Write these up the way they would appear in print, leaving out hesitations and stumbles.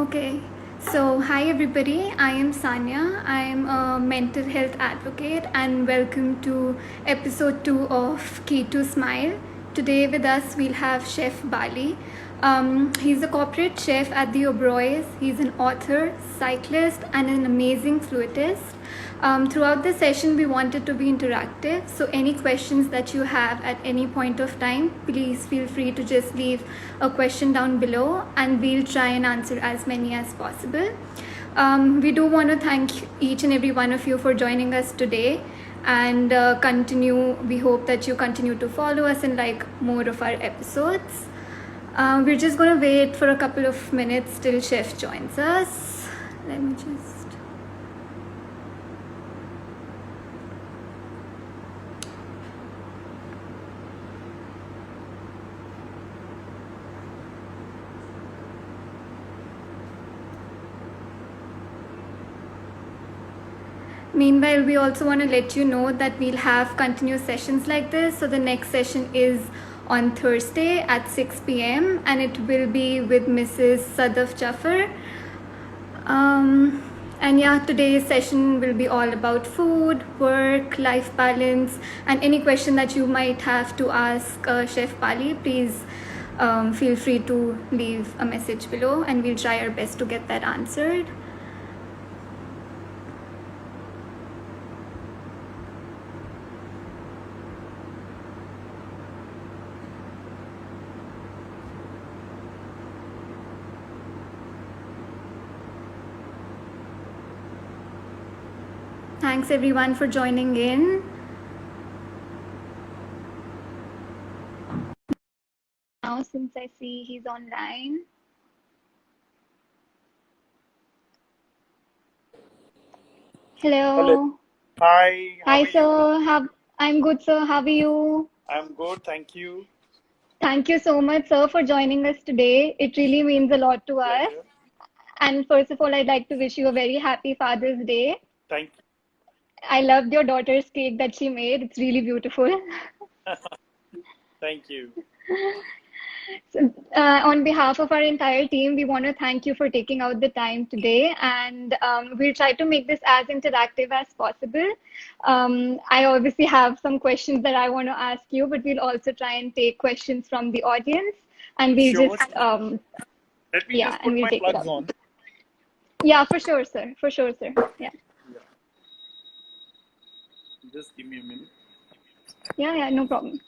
Okay, so hi everybody, I am Sanya. I am a mental health advocate and welcome to episode 2 of Key to Smile. Today with us we'll have Chef Bali. He's a corporate chef at the Obroys. He's an author, cyclist, and an amazing fluidist. Throughout the session, we wanted to be interactive. So, any questions that you have at any point of time, please feel free to just leave a question down below and we'll try and answer as many as possible. We do want to thank each and every one of you for joining us today and we hope that you continue to follow us and like more of our episodes. We're just going to wait for a couple of minutes till Chef joins us. Let me just... Meanwhile, we also want to let you know that we'll have continuous sessions like this. So the next session is on Thursday at 6 p.m. and it will be with Mrs. Sadaf Jafar. And yeah, today's session will be all about food, work, life balance, and any question that you might have to ask Chef Bali, please feel free to leave a message below and we'll try our best to get that answered. Thanks everyone for joining in. Now, since I see he's online. Hello. Hello. Hi. Hi, sir. I'm good, sir. How are you? I'm good. Thank you. Thank you so much, sir, for joining us today. It really means a lot to us. Pleasure. And first of all, I'd like to wish you a very happy Father's Day. Thank you. I loved your daughter's cake that she made. It's really beautiful. Thank you. So, on behalf of our entire team, we want to thank you for taking out the time today, and we'll try to make this as interactive as possible. I obviously have some questions that I want to ask you, but we'll also try and take questions from the audience, and we'll Sure. just, Let me just and put we'll my take it plugs up. on. Yeah, for sure, sir. For sure, sir. Yeah. Just give me a minute. Yeah, no problem.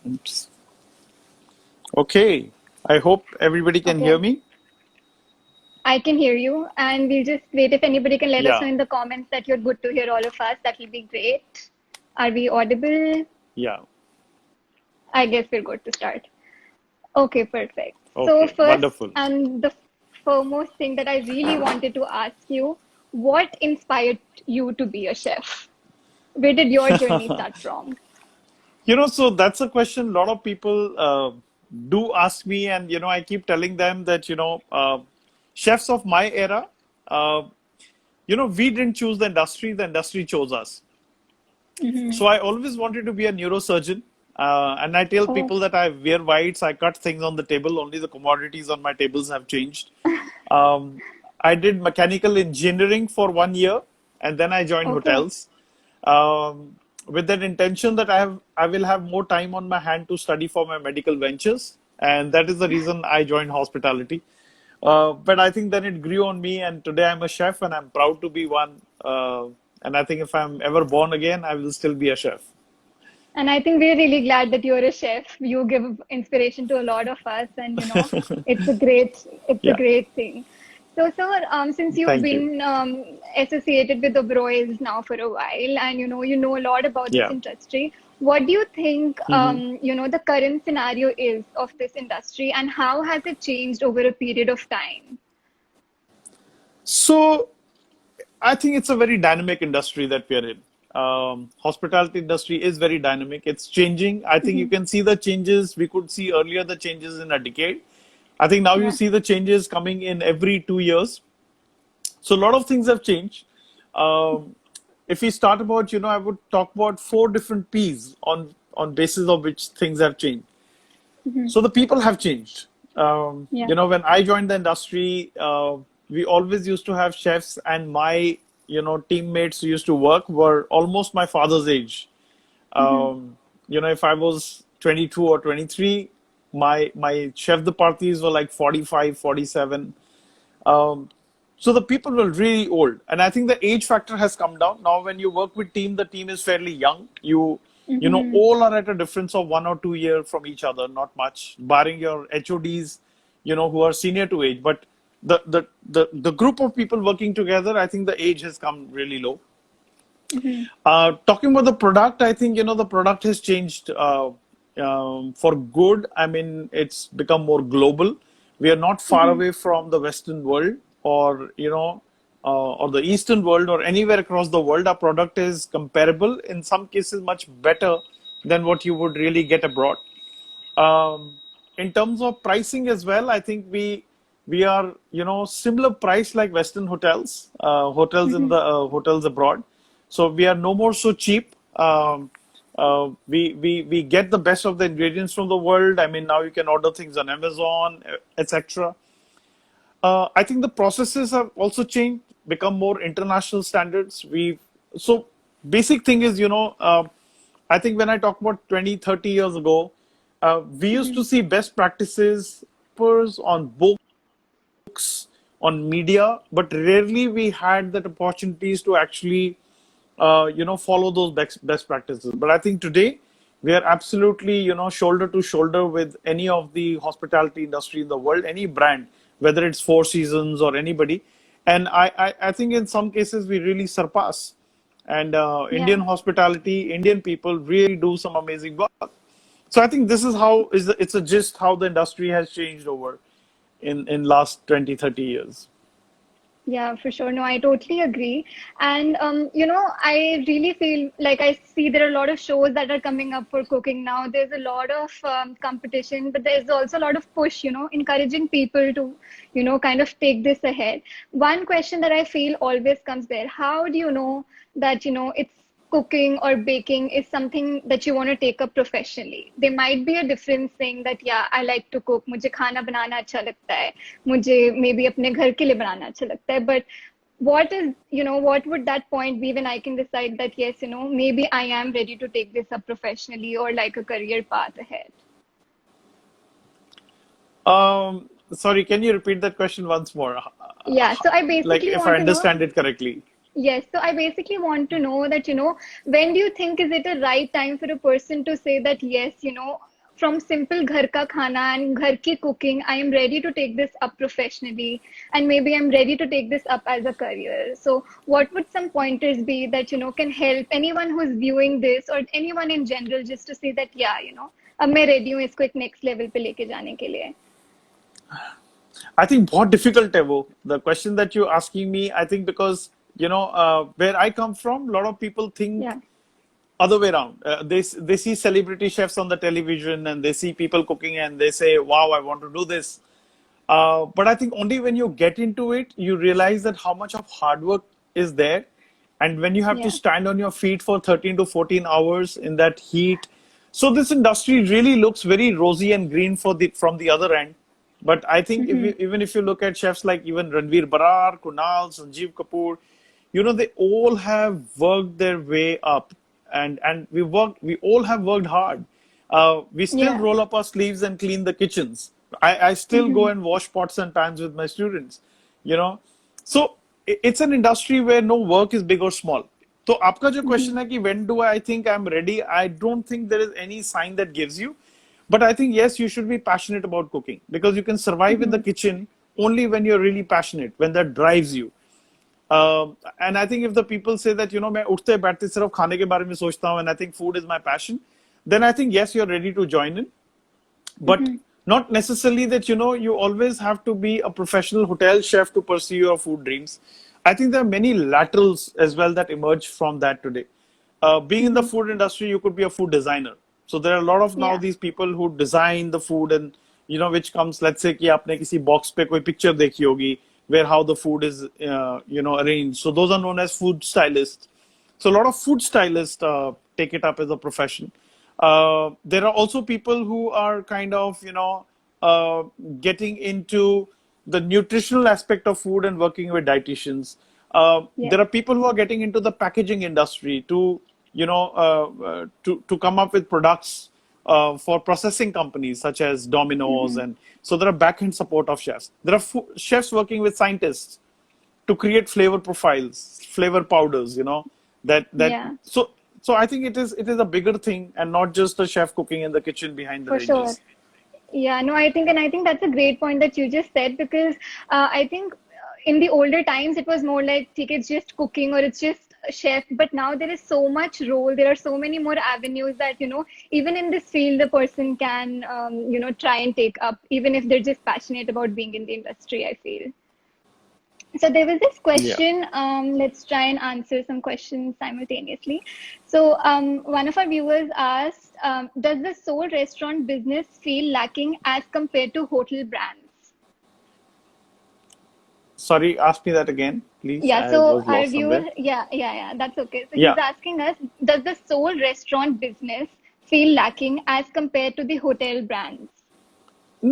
Oops. Okay. I hope everybody can hear Okay. me. I can hear you, and we'll just wait if anybody can let us know Yeah. in the comments that you're good to hear all of us. That will be great. Are we audible? Yeah. I guess we're good to start. Okay, perfect. So Okay. first Wonderful. and the foremost thing that I really wanted to ask you, what inspired you to be a chef? Where did your journey start from? So that's a question a lot of people do ask me, and I keep telling them that chefs of my era, uh, we didn't choose the industry chose us. Mm-hmm. So I always wanted to be a neurosurgeon. And I tell Oh, people that I wear whites, I cut things on the table, only the commodities on my tables have changed. Um, I did mechanical engineering for 1 year, and then I joined okay. hotels. With that intention that I will have more time on my hand to study for my medical ventures. And that is the reason I joined hospitality. But I think then it grew on me, and today I'm a chef, and I'm proud to be one. And I think if I'm ever born again, I will still be a chef. And I think we're really glad that you're a chef. You give inspiration to a lot of us, and it's a Yeah, great thing. So, sir, since you've thank you. been associated with the Broils now for a while, and you know a lot about this Yeah. industry, what do you think, hmm the current scenario is of this industry, and how has it changed over a period of time? So I think it's a very dynamic industry that we are in. Hospitality industry is very dynamic. It's changing. I think you can see the changes. We could see earlier the changes in a decade. I think now you Yeah. see the changes coming in every 2 years. So a lot of things have changed. Um, if we start about, I would talk about four different P's on basis of which things have changed. So the people have changed. Yeah. When I joined the industry, we always used to have chefs, and my, teammates who used to work were almost my father's age. If I was 22 or 23, my chef de parties were like 45, 47. Um, so the people were really old, and I think the age factor has come down. Now, when you work with team, the team is fairly young. Mm-hmm. All are at a difference of 1 or 2 years from each other, not much, barring your HODs, who are senior to age. But the group of people working together, I think the age has come really low. Mm-hmm. Talking about the product, I think the product has changed for good. I mean, it's become more global. We are not far Mm-hmm. away from the Western world, or or the Eastern world, or anywhere across the world. Our product is comparable, in some cases, much better than what you would really get abroad. Um, in terms of pricing as well, I think we are similar price like Western hotels, hotels abroad. So we are no more so cheap. We get the best of the ingredients from the world. I mean, now you can order things on Amazon, etc. I think the processes have also changed, become more international standards. So basic thing is, I think when I talk about 20, 30 years ago, we used to Mm-hmm. see best practices on books, on media, but rarely we had that opportunities to actually follow those best practices. But I think today we are absolutely, shoulder to shoulder with any of the hospitality industry in the world, any brand, whether it's Four Seasons or anybody. And I think in some cases we really surpass. And Yeah. Indian hospitality, Indian people really do some amazing work. So I think this is it's a gist how the industry has changed over in last 20, 30 years. Yeah, for sure. No, I totally agree. And I really feel like I see there are a lot of shows that are coming up for cooking now. There's a lot of competition, but there's also a lot of push, encouraging people to, kind of take this ahead. One question that I feel always comes there, how do you know that, it's cooking or baking is something that you want to take up professionally? There might be a difference saying that, yeah, I like to cook, मुझे खाना बनाना अच्छा लगता है, मुझे maybe अपने घर के लिए बनाना अच्छा लगता है, but what would that point be when I can decide that, yes, maybe I am ready to take this up professionally or like a career path ahead? Sorry, can you repeat that question once more? Yeah, so I Like, basically if I want to know. understand it correctly. Yes, so I basically want to know that, when do you think is it a right time for a person to say that, yes, from simple ghar ka khana and ghar ki cooking, I am ready to take this up professionally, and maybe I'm ready to take this up as a career. So what would some pointers be that, can help anyone who's viewing this or anyone in general just to say that, yeah, अब मैं ready हूँ इसको एक next level पे लेके जाने के लिए. I think बहुत difficult है वो. The question that you're asking me, I think because, where I come from, a lot of people think Yeah. other way around. They see celebrity chefs on the television, and they see people cooking, and they say, "Wow, I want to do this." But I think only when you get into it, you realize that how much of hard work is there. And when you have to Yeah. stand on your feet for 13 to 14 hours in that heat. So this industry really looks very rosy and green from the other end. But I think Mm-hmm. even if you look at chefs like even Ranveer Barar, Kunal, Sanjeev Kapoor, they all have worked their way up, and we all have worked hard. We still Yeah. roll up our sleeves and clean the kitchens. I still go Mm-hmm. and wash pots and pans with my students, you know. So it's an industry where no work is big or small. So आपका जो Mm-hmm. question है कि when do I think I'm ready? I don't think there is any sign that gives you. But I think, yes, you should be passionate about cooking, because you can survive in the Mm-hmm. kitchen only when you're really passionate, when that drives you. And I think if the people say that, मैं उठते बैठते सिर्फ खाने के बारे में सोचता हूँ, and I think food is my passion, then I think, yes, you're ready to join in. But Mm-hmm. not necessarily that, you always have to be a professional hotel chef to pursue your food dreams. I think there are many laterals as well that emerge from that today. being in the food industry, you could be a food designer. So there are a lot of now Yeah. these people who design the food, and which comes, let's say कि आपने किसी box पे कोई picture देखी होगी where how the food is arranged. So those are known as food stylists. So a lot of food stylists take it up as a profession. There are also people who are kind of uh, getting into the nutritional aspect of food and working with dietitians. Yeah. There are people who are getting into the packaging industry to to come up with products for processing companies such as Domino's, and so there are back-end support of chefs. There are chefs working with scientists to create flavor profiles, flavor powders, that Yeah. so I think it is a bigger thing, and not just a chef cooking in the kitchen behind the For sure. ranges. Yeah, no, I think that's a great point that you just said, because I think in the older times it was more like, "ठीक, it's just cooking or it's just a chef," but now there is so much role. There are so many more avenues that, even in this field, the person can, try and take up, even if they're just passionate about being in the industry, I feel. So there was this Yeah. question. Let's try and answer some questions simultaneously. So one of our viewers asked, "Does the soul restaurant business feel lacking as compared to hotel brands?" Sorry, ask me that again, please. Yeah. I So was our lost viewer, somewhere. yeah, that's okay. So he's Yeah. asking us, "Does the soul restaurant business feel lacking as compared to the hotel brands?"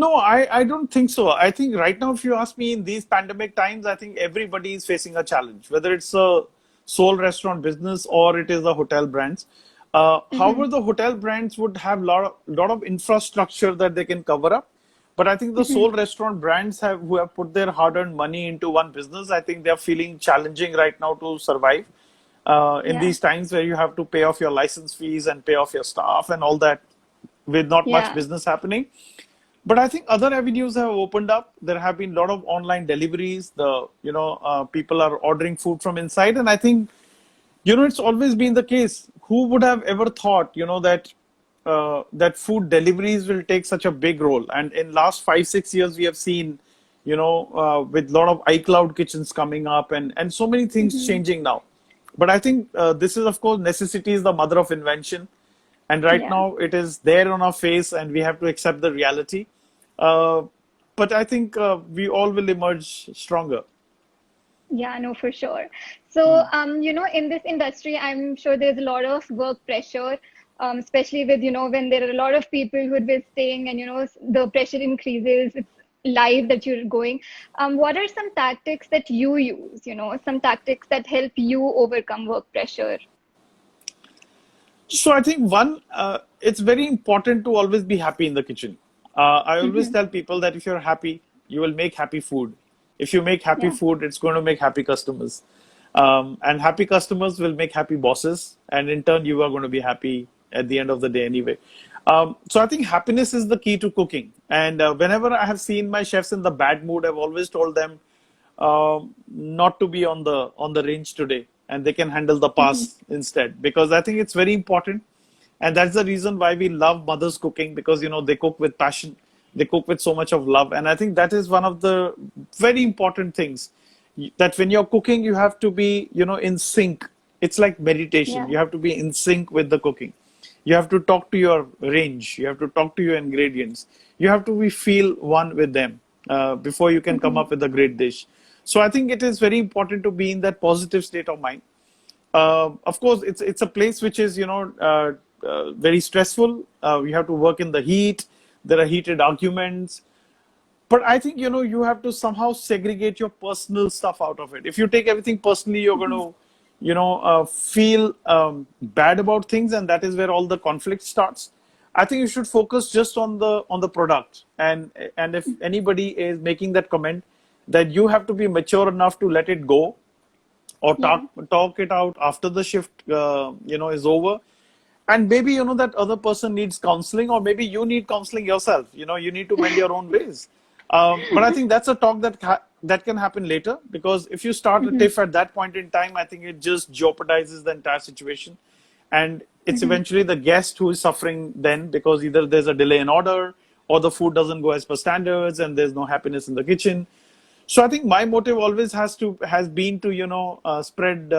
No, I don't think so. I think right now, if you ask me, in these pandemic times, I think everybody is facing a challenge, whether it's a sole restaurant business or it is the hotel brands. However, the hotel brands would have lot of infrastructure that they can cover up. But I think the sole restaurant brands who have put their hard-earned money into one business, I think they're feeling challenging right now to survive in Yeah. these times where you have to pay off your license fees and pay off your staff and all that with not much Yeah. business happening. But I think other avenues have opened up. There have been a lot of online deliveries. People are ordering food from inside, and I think it's always been the case. Who would have ever thought that food deliveries will take such a big role? And in last 5 6 years, we have seen with a lot of iCloud kitchens coming up, and so many things changing now. But I think this is, of course, necessity is the mother of invention. And right Yeah. now it is there on our face, and we have to accept the reality. Uh, but I think we all will emerge stronger. Yeah, no, for sure. So, in this industry, I'm sure there's a lot of work pressure, especially with, when there are a lot of people who are visiting and, the pressure increases, it's live that you're going. What are some tactics that you use, some tactics that help you overcome work pressure? So I think one, it's very important to always be happy in the kitchen. I always tell people that if you're happy, you will make happy food. If you make happy Yeah. food, it's going to make happy customers. And happy customers will make happy bosses. And in turn, you are going to be happy at the end of the day anyway. So I think happiness is the key to cooking. And whenever I have seen my chefs in the bad mood, I've always told them not to be on the range today, and they can handle the pass instead, because I think it's very important. And that's the reason why we love mothers cooking, because they cook with passion, they cook with so much of love. And I think that is one of the very important things, that when you're cooking, you have to be in sync. It's like meditation. Yeah. You have to be in sync with the cooking. You have to talk to your range, you have to talk to your ingredients, you have to be feel one with them before you can come up with a great dish. So I think it is very important to be in that positive state of mind. Of course, it's a place which is very stressful. You have to work in the heat. There are heated arguments. But I think you have to somehow segregate your personal stuff out of it. If you take everything personally, you're going to feel bad about things, and that is where all the conflict starts. I think you should focus just on the product, and if anybody is making that comment, that you have to be mature enough to let it go, or Yeah. talk it out after the shift is over. And maybe that other person needs counseling, or maybe you need counseling yourself. You need to mend your own ways. But I think that's a talk that can happen later, because if you start a tiff at that point in time, I think it just jeopardizes the entire situation. And it's eventually the guest who is suffering then, because either there's a delay in order, or the food doesn't go as per standards, and there's no happiness in the kitchen. So I think my motive always has been to spread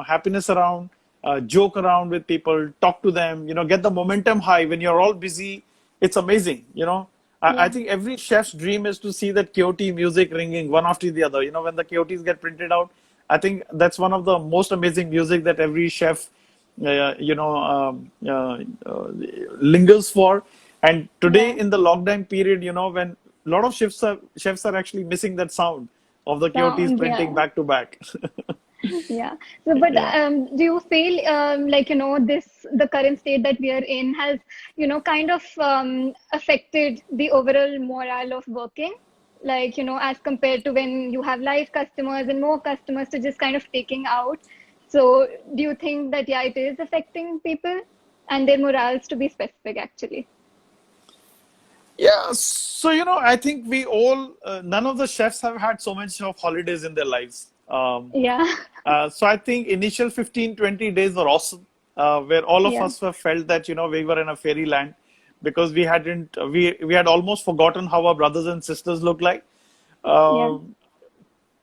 happiness around, joke around with people, talk to them, get the momentum high when you're all busy. It's amazing, I Yeah. think every chef's dream is to see that KOT music ringing one after the other. When the KOTs get printed out, I think that's one of the most amazing music that every chef, lingers for. And today Yeah. in the lockdown period, when a lot of chefs are actually missing that sound of the KOTs Sound. printing Yeah. back to back. Yeah. So, but Yeah. do you feel like, the current state that we are in has, kind of affected the overall morale of working? Like, as compared to when you have live customers and more customers to just kind of taking out. So, do you think that, yeah, it is affecting people and their morals, to be specific, actually? Yeah, so I think we all, none of the chefs have had so much of holidays in their lives. Yeah. So I think initial 15, 20 days were awesome, where all of Yeah. us were felt that, we were in a fairyland because we had almost forgotten how our brothers and sisters look like. Yeah. Um,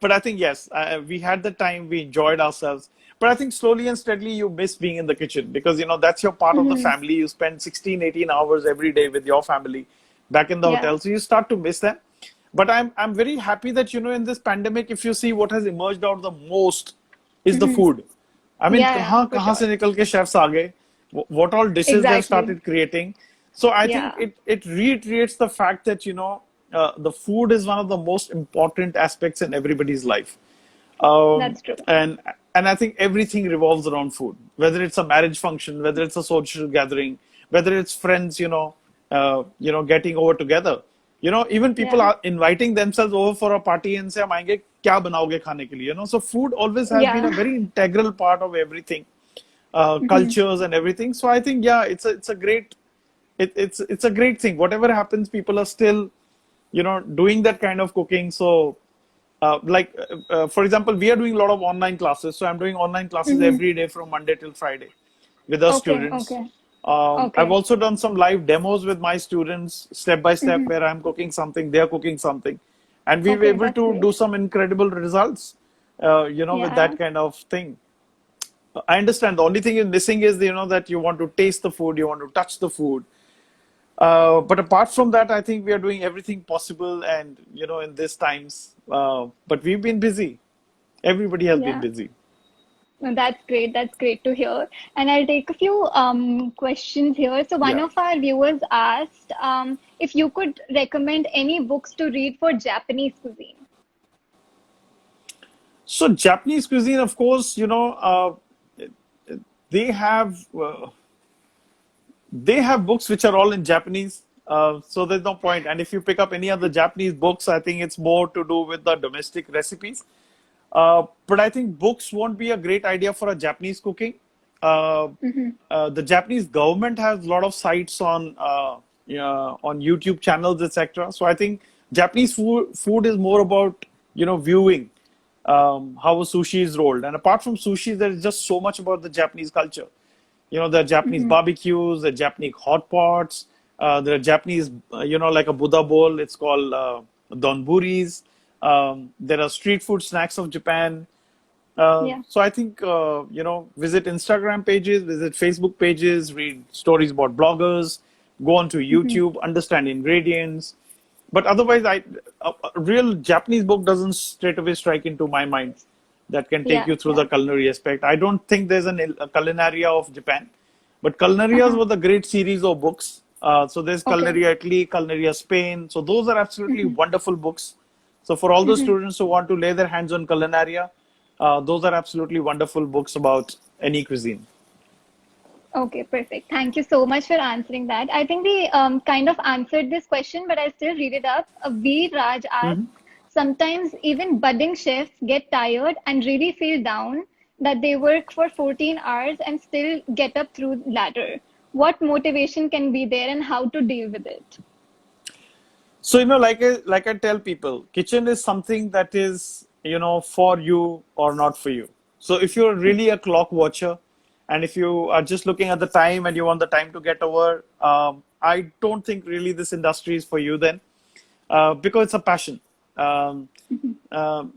but I think yes, we had the time, we enjoyed ourselves. But I think slowly and steadily you miss being in the kitchen because that's your part of the Hmm. family. You spend 16, 18 hours every day with your family back in the Yeah. hotel, so you start to miss them. But I'm very happy that in this pandemic, if you see what has emerged out the most is the Hmm. food. I mean, Yeah, yeah, kahan for kahan sure. se nikal ke chefs aa gaye, what all dishes they've Exactly. started creating. So I think Yeah, it reiterates the fact that the food is one of the most important aspects in everybody's life. that's true. And I think everything revolves around food, whether it's a marriage function, whether it's a social gathering, whether it's friends, getting over together. Even people Yeah. are inviting themselves over for a party and say, "हम आएंगे, क्या बनाओगे खाने के लिए?" So food always has been a Yeah. very integral part of everything, Hmm. cultures and everything. So I think, yeah, it's a great, it's a great thing. Whatever happens, people are still, doing that kind of cooking. So for example, we are doing a lot of online classes. So I'm doing online classes Hmm. every day from Monday till Friday with our Okay, students. okay, I've okay. also done some live demos with my students, step by step, Hmm. where I'm cooking something, they're cooking something, and we were Okay, able that's to do great. some incredible results. With Yeah, that kind of thing. I understand. The only thing is missing is that you want to taste the food, you want to touch the food. But apart from that, I think we are doing everything possible, and in these times. But we've been busy. Everybody has been yeah. busy. No, that's great. That's great to hear. And I'll take a few questions here. So one Yeah. of our viewers asked if you could recommend any books to read for Japanese cuisine. So Japanese cuisine, of course, they have uh, they have books which are all in Japanese. So there's no point. And if you pick up any of the Japanese books, I think it's more to do with the domestic recipes. But I think books won't be a great idea for a Japanese cooking. Uh, Hmm. the Japanese government has a lot of sites on YouTube channels, etc. So I think Japanese food is more about viewing how a sushi is rolled. And apart from sushi, there is just so much about the Japanese culture. There are Japanese Hmm. barbecues, there are Japanese hot pots, there are Japanese, like a Buddha bowl. It's called donburis. There are street food snacks of Japan. Yeah. So I think visit Instagram pages, visit Facebook pages, read stories about bloggers, go onto Hmm. YouTube, understand ingredients. But otherwise, a real Japanese book doesn't straight away strike into my mind that can take Yeah. you through Yeah. the culinary aspect. I don't think there's a culinaria of Japan, but culinarias Uh-huh. were the great series of books. So there's Okay. Culinaria Italy, Culinaria Spain. So those are absolutely Hmm. wonderful books. So for all the Hmm. students who want to lay their hands on culinaria, those are absolutely wonderful books about any cuisine. Okay, perfect. Thank you so much for answering that. I think we kind of answered this question, but I'll still read it up. V. Raj asks, sometimes even budding chefs get tired and really feel down that they work for 14 hours and still get up through ladder. What motivation can be there and how to deal with it? So like I tell people, kitchen is something that is for you or not for you. So if you're really a clock watcher, and if you are just looking at the time and you want the time to get over, I don't think really this industry is for you then, because it's a passion. Um, Mhm.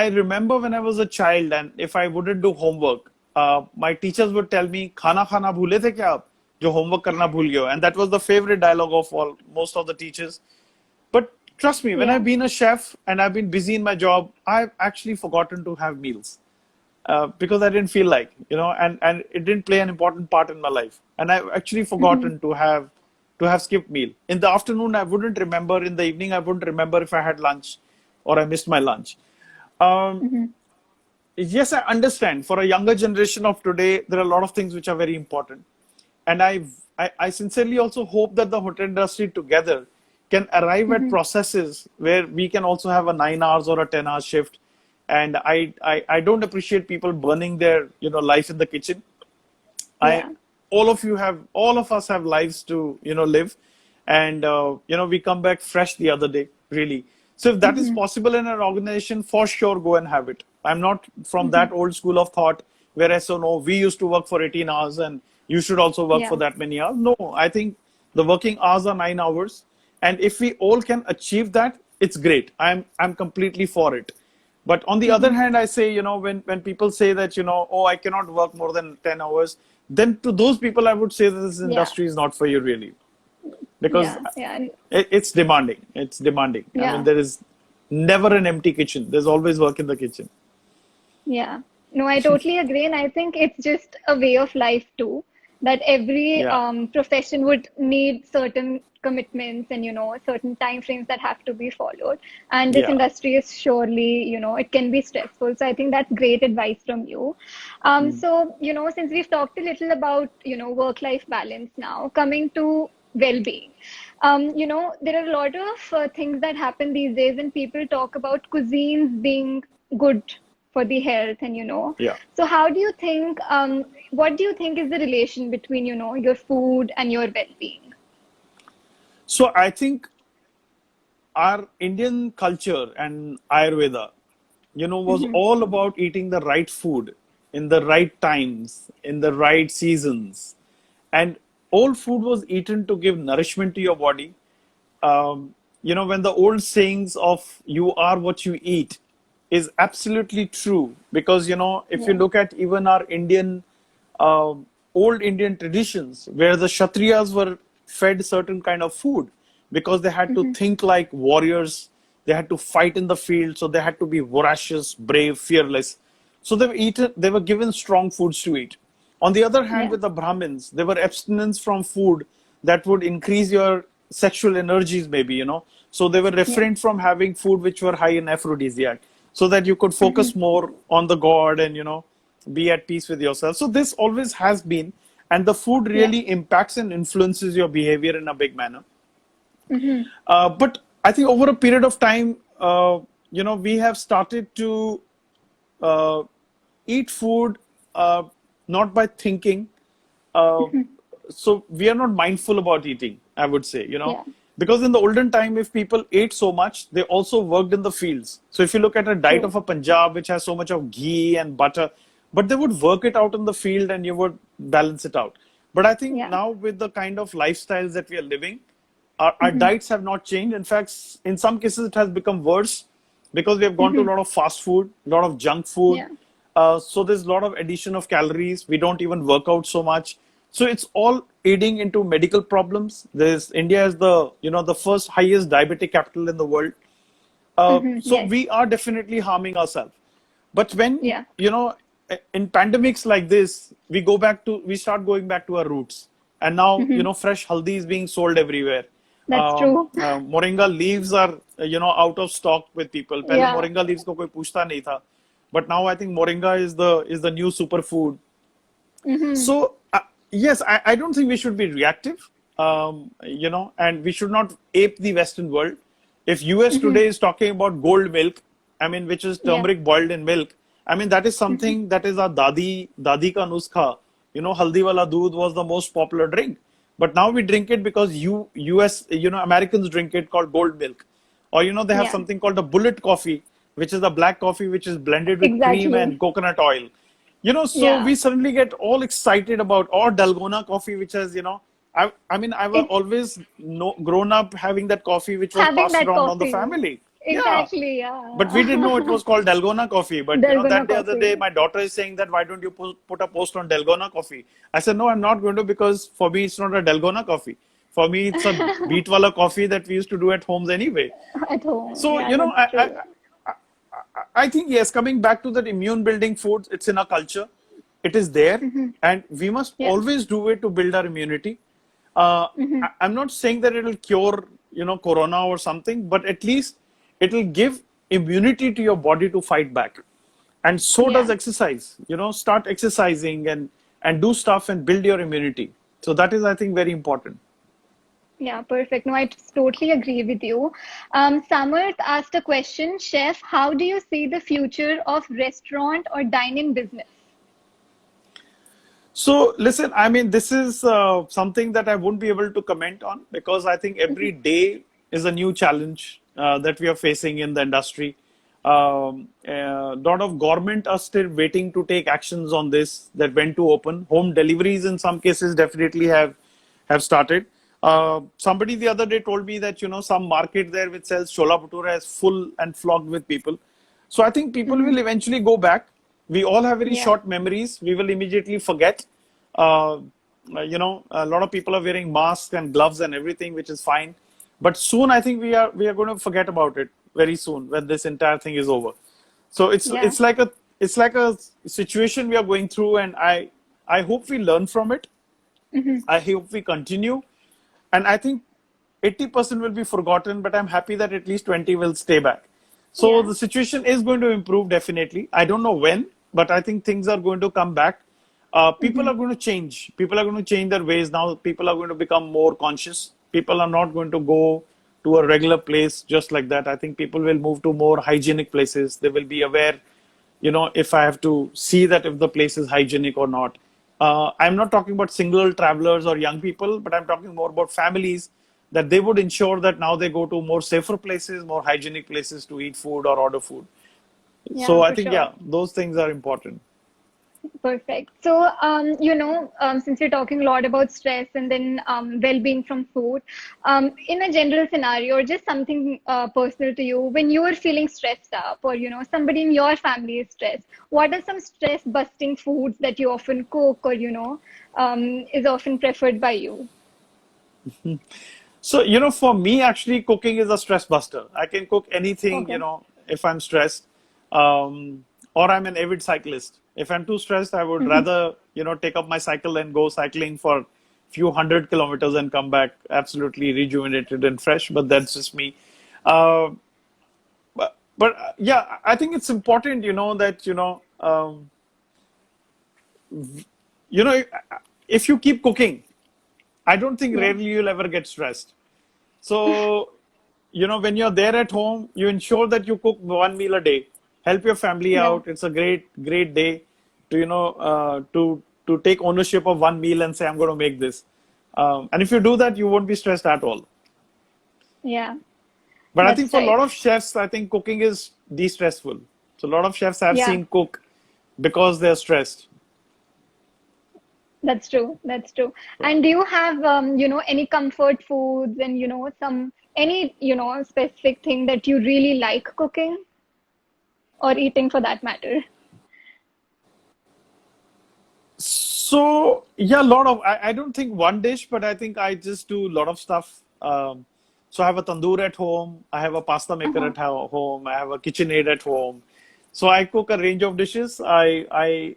I remember when I was a child, and if I wouldn't do homework, my teachers would tell me, "Khana khana bhule the kya aap? Jo homework karna bhul gaye ho." And that was the favorite dialogue of most of the teachers. But trust me, when Yeah. I've been a chef and I've been busy in my job, I've actually forgotten to have meals because I didn't feel like, and it didn't play an important part in my life. And I've actually forgotten to have skipped meal. In the afternoon, I wouldn't remember. In the evening, I wouldn't remember if I had lunch or I missed my lunch. Um, yes, I understand. For a younger generation of today, there are a lot of things which are very important. And I sincerely also hope that the hotel industry together can arrive at processes where we can also have a 9 hours or a 10-hour shift. And I don't appreciate people burning their life in the kitchen. I Yeah. all of us have lives to live, and we come back fresh the other day, really. So if that is possible in an organization, for sure go and have it. I'm not from that old school of thought where I say, no, we used to work for 18 hours and you should also work for Yeah. that many hours. No, I think the working hours are 9 hours, and if we all can achieve that, it's great. I'm completely for it. But on the other hand, I say, when people say that, oh, I cannot work more than 10 hours, then to those people, I would say that this Yeah. industry is not for you, really, because Yeah. Yeah. it's demanding. It's demanding. I mean, Yeah. there is never an empty kitchen. There's always work in the kitchen. Yeah. No, I totally agree. And I think it's just a way of life too, that every Yeah. profession would need certain commitments and, certain time frames that have to be followed. And this Yeah. industry is surely, it can be stressful. So I think that's great advice from you. So, since we've talked a little about, work-life balance now, coming to well-being. There are a lot of things that happen these days, and people talk about cuisines being good for the health, and Yeah. so how do you think, what do you think is the relation between, your food and your well-being? So I think our Indian culture and Ayurveda, was all about eating the right food in the right times, in the right seasons. And all food was eaten to give nourishment to your body. When the old sayings of you are what you eat is absolutely true, because, if you Yeah. look at even our um, old Indian traditions, where the Kshatriyas were fed certain kind of food because they had to think like warriors, they had to fight in the field, so they had to be voracious, brave, fearless. So they were given strong foods to eat. On the other hand, Yeah. with the Brahmins, there were abstinence from food that would increase your sexual energies, maybe, So they were Yeah. refrained from having food which were high in aphrodisiac, so that you could focus more on the God and, be at peace with yourself. So this always has been, and the food Yeah. really impacts and influences your behavior in a big manner. Mm-hmm. But I think over a period of time, we have started to uh, eat food not by thinking. Uh, so we are not mindful about eating, I would say, Yeah. because in the olden time, if people ate so much, they also worked in the fields. So if you look at a diet True. of a Punjab, which has so much of ghee and butter, but they would work it out in the field and you would balance it out. But I think Yeah. now with the kind of lifestyles that we are living, our diets have not changed. In fact, in some cases, it has become worse because we have gone to a lot of fast food, a lot of junk food. Yeah. So there's a lot of addition of calories. We don't even work out so much. So it's all aiding into medical problems. There's India is the first highest diabetic capital in the world. So Yes. we are definitely harming ourselves. But when, Yeah. in pandemics like this, we start going back to our roots. And now, fresh haldi is being sold everywhere. That's true. Moringa leaves are, out of stock with people. Pehle Yeah. moringa leaves ko koi puchta nahi tha. But now I think moringa is the new superfood. So, yes, I don't think we should be reactive, and we should not ape the Western world. If US today is talking about gold milk, I mean, which is Yeah. turmeric boiled in milk, I mean, that is something that is our dadi ka nuskha. Haldi wala doodh was the most popular drink. But now we drink it because US, Americans drink it called gold milk. Or, they have Yeah. something called a bullet coffee, which is a black coffee which is blended with cream and Exactly. coconut oil. So Yeah. we suddenly get all excited about, or Dalgona coffee, which has, I mean, I've It's always grown up having that coffee which was having passed that around on the coffee. family. Yeah, Exactly, but we didn't know it yeah. was called Dalgona coffee. But Dalgona that the other day, coffee. my daughter is saying that why don't you put a post on Dalgona coffee? I said no, I'm not going to, because for me it's not a Dalgona coffee. For me, it's a beet wala coffee that we used to do at homes anyway. At home. So Yeah, that's true. I think yes, coming back to that immune building foods, it's in our culture. It is there, and we must Yeah. always do it to build our immunity. I'm not saying that it'll cure, corona or something, but at least it'll give immunity to your body to fight back. And so does Yeah. exercise. Start exercising and do stuff and build your immunity. So that is, I think, very important. Yeah, perfect. No, I totally agree with you. Samarth asked a question, Chef, how do you see the future of restaurant or dine-in business? So, listen, I mean, this is something that I won't be able to comment on, because I think every day is a new challenge that we are facing in the industry. A lot of government are still waiting to take actions on this, that when to open. Home deliveries in some cases definitely have started. Somebody the other day told me that some market there which sells chola bhatura is full and flocked with people. So I think people will eventually go back. We all have very Yeah. short memories. We will immediately forget. Uh, a lot of people are wearing masks and gloves and everything, which is fine. But soon, I think we are going to forget about it very soon when this entire thing is over. So Yeah. it's like a situation we are going through, and I hope we learn from it. I hope we continue. And I think 80% will be forgotten, but I'm happy that at least 20 will stay back. So Yeah. the situation is going to improve definitely. I don't know when, but I think things are going to come back. People are going to change. People are going to change their ways now. People are going to become more conscious. People are not going to go to a regular place just like that. I think people will move to more hygienic places. They will be aware, if I have to see that if the place is hygienic or not. I'm not talking about single travelers or young people, but I'm talking more about families, that they would ensure that now they go to more safer places, more hygienic places to eat food or order food. Yeah, So I for think, sure. yeah, those things are important. Perfect. So, since we're talking a lot about stress and then well-being from food, in a general scenario or just something personal to you, when you are feeling stressed up or, somebody in your family is stressed, what are some stress-busting foods that you often cook or, is often preferred by you? So, for me, actually, cooking is a stress buster. I can cook anything, Okay. if I'm stressed, or I'm an avid cyclist. If I'm too stressed, I would Hmm. rather, take up my cycle and go cycling for few hundred kilometers and come back absolutely rejuvenated and fresh. But that's just me. Uh, but yeah, I think it's important, that, you know, if you keep cooking, I don't think Yeah. rarely you'll ever get stressed. So, when you're there at home, you ensure that you cook one meal a day. Help your family Yeah. out. It's a great, great day to, to take ownership of one meal and say, I'm going to make this. And if you do that, you won't be stressed at all. Yeah. But I think That's for a right. lot of chefs, I think cooking is de-stressful. So a lot of chefs I've Yeah. seen cook because they're stressed. That's true. That's true. Yeah. And do you have, any comfort foods and, any, specific thing that you really like cooking or eating for that matter? So yeah, a lot of I don't think one dish, but I think I just do a lot of stuff. So I have a tandoor at home. I have a pasta maker Uh-huh. at home. I have a KitchenAid at home. So I cook a range of dishes. I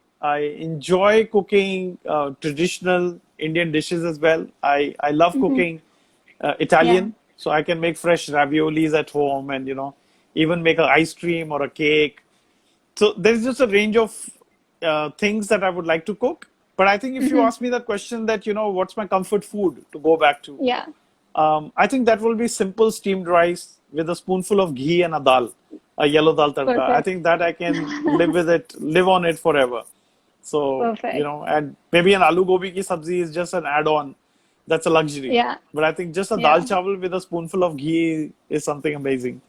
enjoy cooking traditional Indian dishes as well. I love Hmm. cooking Yeah. Italian, so I can make fresh raviolis at home, and even make an ice cream or a cake. So there's just a range of things that I would like to cook. But I think if you Hmm. ask me that question, that what's my comfort food to go back to, Yeah. I think that will be simple steamed rice with a spoonful of ghee and a dal, a yellow dal tadka. I Perfect. think that I can live with it, live on it forever. So, Perfect. and maybe an aloo gobi ki sabzi is just an add-on. That's a luxury. Yeah. But I think just a dal Yeah. chawal with a spoonful of ghee is something amazing.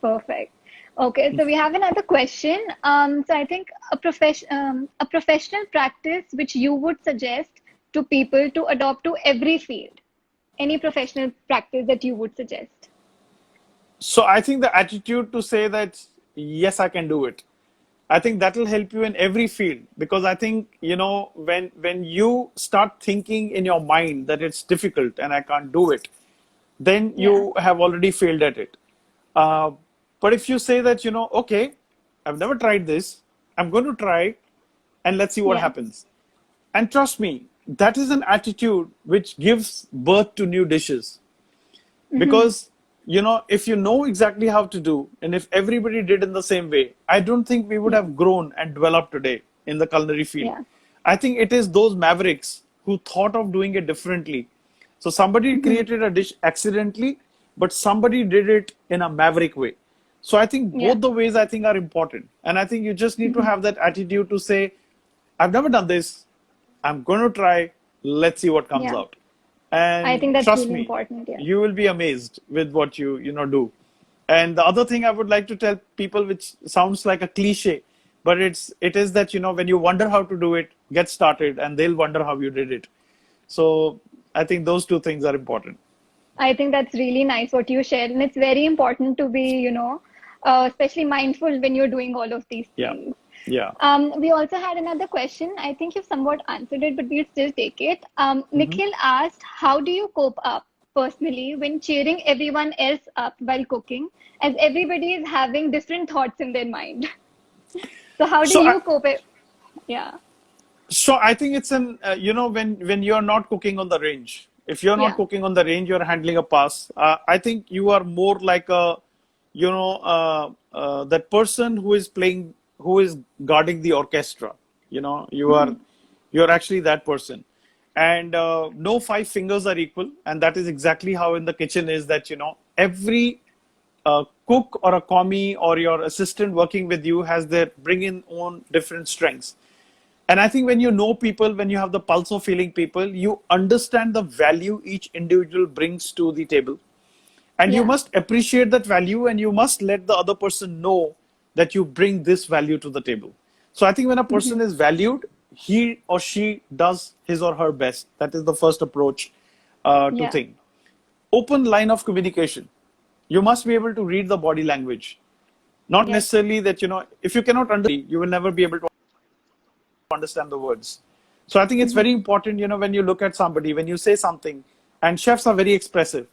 Perfect. Okay, so we have another question. So I think a professional practice which you would suggest to people to adopt to every field. Any professional practice that you would suggest? So I think the attitude to say that, yes, I can do it. I think that will help you in every field, because I think, when you start thinking in your mind that it's difficult and I can't do it, then Yeah. you have already failed at it. Uh, but if you say that, okay, I've never tried this, I'm going to try it, and let's see what Yeah. happens. And trust me, that is an attitude which gives birth to new dishes. Mm-hmm. Because, if you know exactly how to do, and if everybody did in the same way, I don't think we would Yeah. have grown and developed today in the culinary field. Yeah. I think it is those mavericks who thought of doing it differently. So somebody Mm-hmm. created a dish accidentally, but somebody did it in a maverick way. So I think Yeah. both the ways, I think, are important. And I think you just need to Mm-hmm. have that attitude to say, I've never done this. I'm going to try. Let's see what comes Yeah. out. I And think that's trust really me, important. Yeah. you will be amazed with what you do. And the other thing I would like to tell people, which sounds like a cliche, but it is that, when you wonder how to do it, get started, and they'll wonder how you did it. So I think those two things are important. I think that's really nice what you shared. And it's very important to be, especially mindful when you're doing all of these Yeah. things. Yeah. We also had another question. I think you've somewhat answered it, but we'll still take it. Mhm. Nikhil asked, how do you cope up personally when cheering everyone else up while cooking, as everybody is having different thoughts in their mind? So how do So I, you cope it? Yeah. So I think it's when you're not cooking on the range. If you're not Yeah. cooking on the range, you're handling a pass. I think you are more like that person who is playing, who is guarding the orchestra. Hmm. You're actually that person. And no five fingers are equal, and that is exactly how in the kitchen is that every cook or a commie or your assistant working with you has their bring in own different strengths. And I think when you know people, when you have the pulse of feeling people, you understand the value each individual brings to the table. And you Yeah. must appreciate that value, and you must let the other person know that you bring this value to the table. So I think when a Hmm. person is valued, he or she does his or her best. That is the first approach to Yeah. think. Open line of communication. You must be able to read the body language. Not Yes. necessarily that, if you cannot understand, you will never be able to understand the words. So I think it's Hmm. very important, when you look at somebody, when you say something, and chefs are very expressive,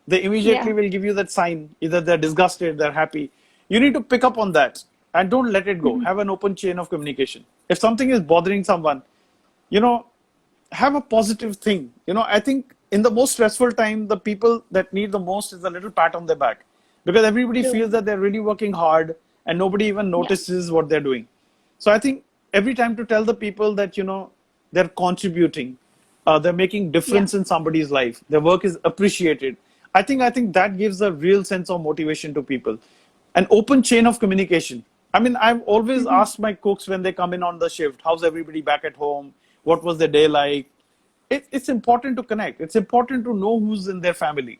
they Yeah. immediately will give you that sign, either they're disgusted, they're happy. You need to pick up on that and don't let it go. Hmm. Have an open chain of communication. If something is bothering someone, you know, have a positive thing. I think in the most stressful time, the people that need the most is a little pat on their back, because everybody feels True. that they're really working hard and nobody even Yeah. notices what they're doing. So I think every time to tell the people that, they're contributing, they're making Yeah. difference in somebody's life, their work is appreciated. I think that gives a real sense of motivation to people. An open chain of communication. I mean, I've always Hmm. asked my cooks when they come in on the shift, how's everybody back at home? What was their day like? It's important to connect. It's important to know who's in their family.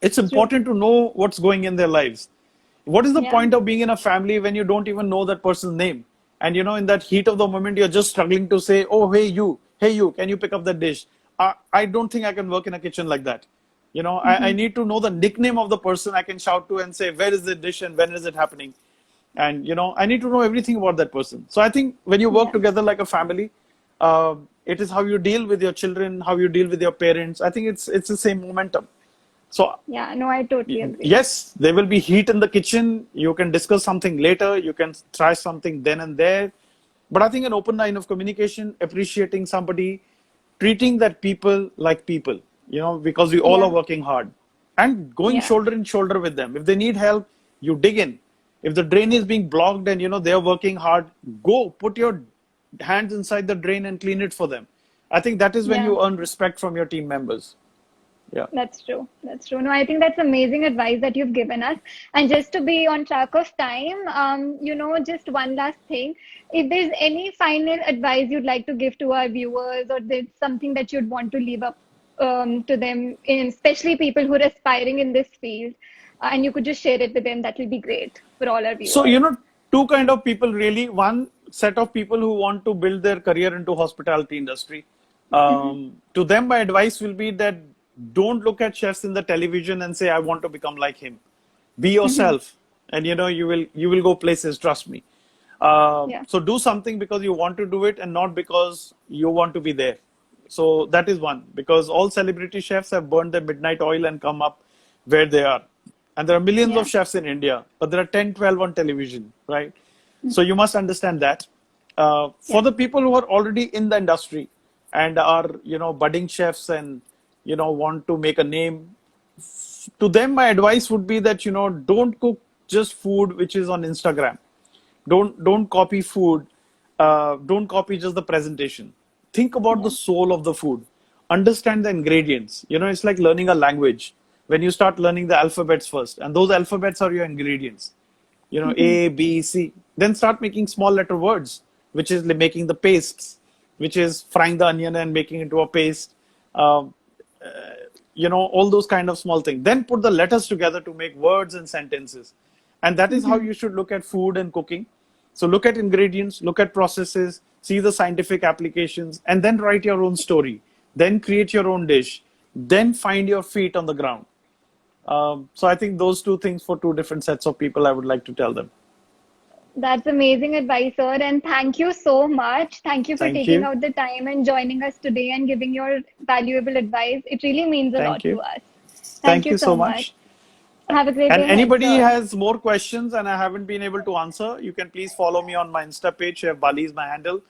It's True. important to know what's going in their lives. What is the Yeah. point of being in a family when you don't even know that person's name? And in that heat of the moment, you're just struggling to say, "Oh, hey you, can you pick up that dish?" I don't think I can work in a kitchen like that. I Hmm. need to know the nickname of the person I can shout to and say, "Where is the dish and when is it happening?" And I need to know everything about that person. So I think when you work Yeah. together like a family, it is how you deal with your children, how you deal with your parents. I think it's the same momentum. So Yeah. No, I totally agree. yes, there will be heat in the kitchen. You can discuss something later. You can try something then and there. But I think an open line of communication, appreciating somebody, treating that people like people, because we all are Yeah. working hard, and going Yeah. shoulder in shoulder with them. If they need help, you dig in. If the drain is being blocked and they're working hard, go put your hands inside the drain and clean it for them. I think that is when Yeah. you earn respect from your team members. Yeah. That's true. That's true. No, I think that's amazing advice that you've given us. And just to be on track of time, just one last thing. If there's any final advice you'd like to give to our viewers, or there's something that you'd want to leave up to them, especially people who are aspiring in this field, and you could just share it with them, that will be great for all our So, viewers. two kind of people really. One set of people who want to build their career into hospitality industry. Hmm. To them, my advice will be that don't look at chefs in the television and say, I want to become like him. Be yourself, and you will go places. Trust me. Yeah. So do something because you want to do it and not because you want to be there. So that is one, because all celebrity chefs have burned their midnight oil and come up where they are. And there are millions of Yeah. chefs in India, but there are 10, 12 on television, right? So you must understand that. For Yeah. the people who are already in the industry and are, budding chefs and, want to make a name, to them, my advice would be that, don't cook just food which is on Instagram. Don't copy food. Don't copy just the presentation. Think about the Yeah. soul of the food. Understand the ingredients. It's like learning a language. When you start learning the alphabets first, and those alphabets are your ingredients. A, B, C. Then start making small letter words, which is making the pastes, which is frying the onion and making it into a paste. Um, all those kind of small things. Then put the letters together to make words and sentences. And that is how you should look at food and cooking. So look at ingredients, look at processes, see the scientific applications, and then write your own story. Then create your own dish. Then find your feet on the ground. So I think those two things for two different sets of people, I would like to tell them. That's amazing advice, sir. And thank you so much. Thank you for Thank taking you. out the time and joining us today and giving your valuable advice. It really means a Thank lot to you. us. Thank Thank you you so so much. much. Have a great And day ahead, anybody sir. has more questions and I haven't been able to answer, you can please follow me on my Insta page. Chef Bali is my handle.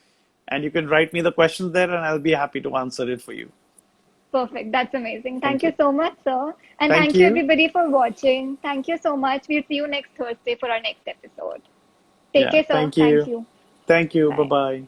And you can write me the questions there and I'll be happy to answer it for you. Perfect. That's amazing. Thank Thank you you. so much, sir. And Thank thank you, you. everybody, for watching. Thank you so much. We'll see you next Thursday for our next episode. Take Yeah, care, sir. thank Thank you. you. Thank you. Bye Bye. bye.